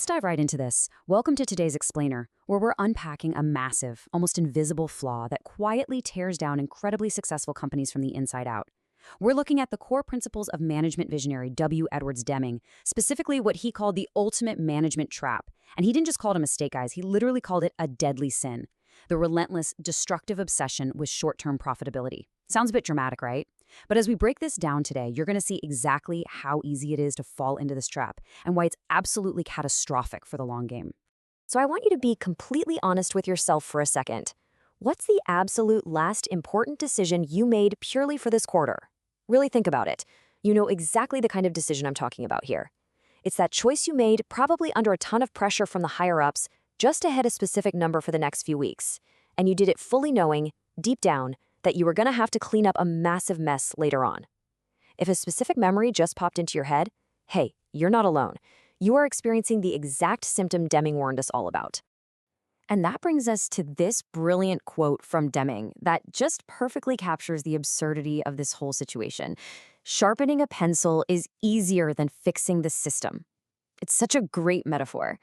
Let's dive right into this. Welcome to today's Explainer, where we're unpacking a massive, almost invisible flaw that quietly tears down incredibly successful companies from the inside out. We're looking at the core principles of management visionary W. Edwards Deming, specifically what he called the ultimate management trap. And he didn't just call it a mistake, guys. He literally called it a deadly sin. The relentless, destructive obsession with short-term profitability. Sounds a bit dramatic, right? But as we break this down today, you're going to see exactly how easy it is to fall into this trap and why it's absolutely catastrophic for the long game. So I want you to be completely honest with yourself for a second. What's the absolute last important decision you made purely for this quarter? Really think about it. You know exactly the kind of decision I'm talking about here. It's that choice you made probably under a ton of pressure from the higher-ups just to hit a specific number for the next few weeks. And you did it fully knowing, deep down, that you were going to have to clean up a massive mess later on. If a specific memory just popped into your head, hey, you're not alone. You are experiencing the exact symptom Deming warned us all about. And that brings us to this brilliant quote from Deming that just perfectly captures the absurdity of this whole situation. Sharpening a pencil is easier than fixing the system. It's such a great metaphor.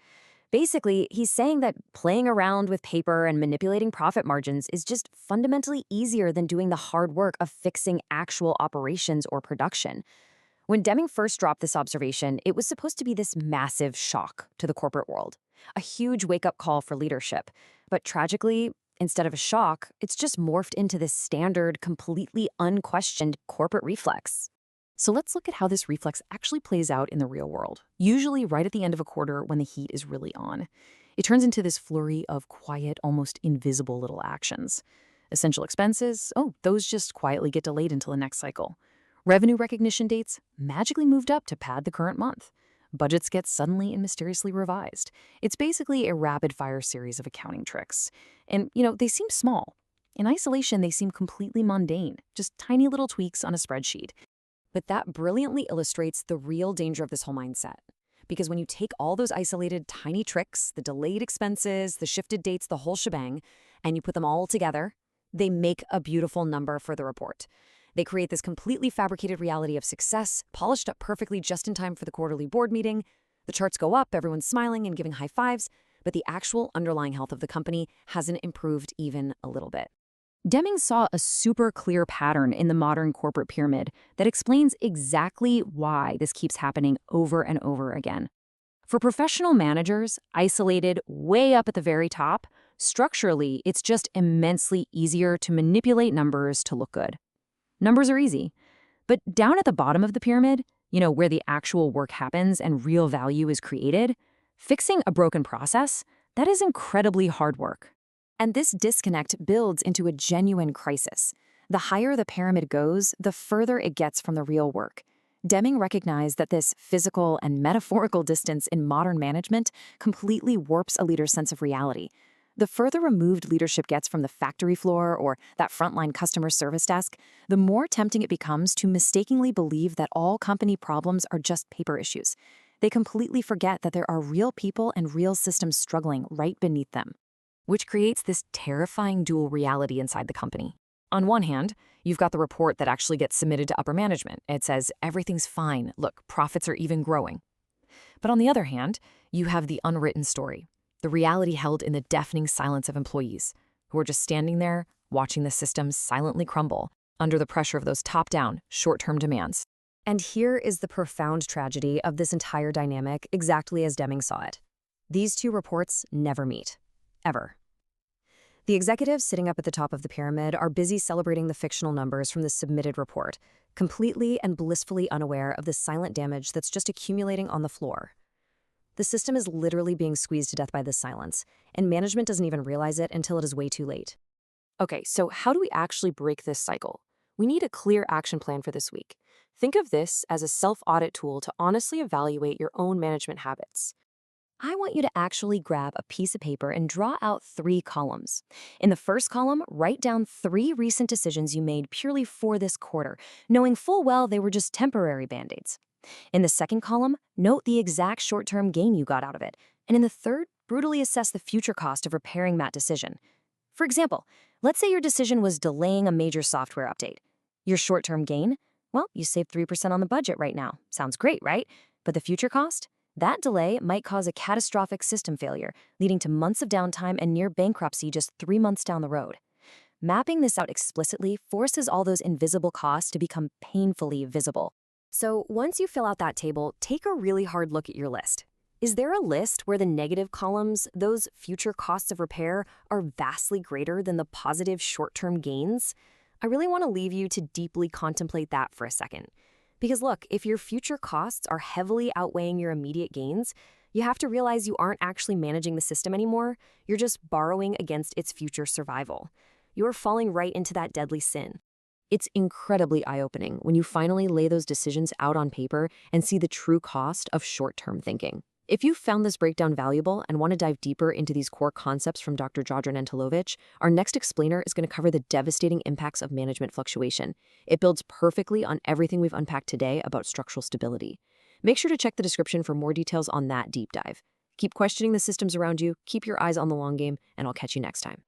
Basically, he's saying that playing around with paper and manipulating profit margins is just fundamentally easier than doing the hard work of fixing actual operations or production. When Deming first dropped this observation, it was supposed to be this massive shock to the corporate world, a huge wake-up call for leadership. But tragically, instead of a shock, it's just morphed into this standard, completely unquestioned corporate reflex. So let's look at how this reflex actually plays out in the real world, usually right at the end of a quarter when the heat is really on. It turns into this flurry of quiet, almost invisible little actions. Essential expenses, those just quietly get delayed until the next cycle. Revenue recognition dates magically moved up to pad the current month. Budgets get suddenly and mysteriously revised. It's basically a rapid-fire series of accounting tricks. And, they seem small. In isolation, they seem completely mundane, just tiny little tweaks on a spreadsheet. But that brilliantly illustrates the real danger of this whole mindset. Because when you take all those isolated tiny tricks, the delayed expenses, the shifted dates, the whole shebang, and you put them all together, they make a beautiful number for the report. They create this completely fabricated reality of success, polished up perfectly just in time for the quarterly board meeting. The charts go up, everyone's smiling and giving high fives, but the actual underlying health of the company hasn't improved even a little bit. Deming saw a super clear pattern in the modern corporate pyramid that explains exactly why this keeps happening over and over again. For professional managers, isolated way up at the very top, structurally, it's just immensely easier to manipulate numbers to look good. Numbers are easy. But down at the bottom of the pyramid, where the actual work happens and real value is created, fixing a broken process, that is incredibly hard work. And this disconnect builds into a genuine crisis. The higher the pyramid goes, the further it gets from the real work. Deming recognized that this physical and metaphorical distance in modern management completely warps a leader's sense of reality. The further removed leadership gets from the factory floor or that frontline customer service desk, the more tempting it becomes to mistakenly believe that all company problems are just paper issues. They completely forget that there are real people and real systems struggling right beneath them, which creates this terrifying dual reality inside the company. On one hand, you've got the report that actually gets submitted to upper management. It says, everything's fine. Look, profits are even growing. But on the other hand, you have the unwritten story, the reality held in the deafening silence of employees who are just standing there, watching the system silently crumble under the pressure of those top-down, short-term demands. And here is the profound tragedy of this entire dynamic, exactly as Deming saw it. These two reports never meet. Ever. The executives sitting up at the top of the pyramid are busy celebrating the fictional numbers from the submitted report, completely and blissfully unaware of the silent damage that's just accumulating on the floor. The system is literally being squeezed to death by this silence, and management doesn't even realize it until it is way too late. Okay, so how do we actually break this cycle? We need a clear action plan for this week. Think of this as a self-audit tool to honestly evaluate your own management habits. I want you to actually grab a piece of paper and draw out 3 columns. In the first column, write down 3 recent decisions you made purely for this quarter, knowing full well they were just temporary band-aids. In the second column, note the exact short-term gain you got out of it. And in the third, brutally assess the future cost of repairing that decision. For example, let's say your decision was delaying a major software update. Your short-term gain? Well, you saved 3% on the budget right now. Sounds great, right? But the future cost? That delay might cause a catastrophic system failure, leading to months of downtime and near bankruptcy just 3 months down the road. Mapping this out explicitly forces all those invisible costs to become painfully visible. So once you fill out that table, take a really hard look at your list. Is there a list where the negative columns, those future costs of repair, are vastly greater than the positive short-term gains? I really want to leave you to deeply contemplate that for a second. Because look, if your future costs are heavily outweighing your immediate gains, you have to realize you aren't actually managing the system anymore. You're just borrowing against its future survival. You're falling right into that deadly sin. It's incredibly eye-opening when you finally lay those decisions out on paper and see the true cost of short-term thinking. If you found this breakdown valuable and want to dive deeper into these core concepts from Dr. Jadran Antelovich, our next explainer is going to cover the devastating impacts of management fluctuation. It builds perfectly on everything we've unpacked today about structural stability. Make sure to check the description for more details on that deep dive. Keep questioning the systems around you, keep your eyes on the long game, and I'll catch you next time.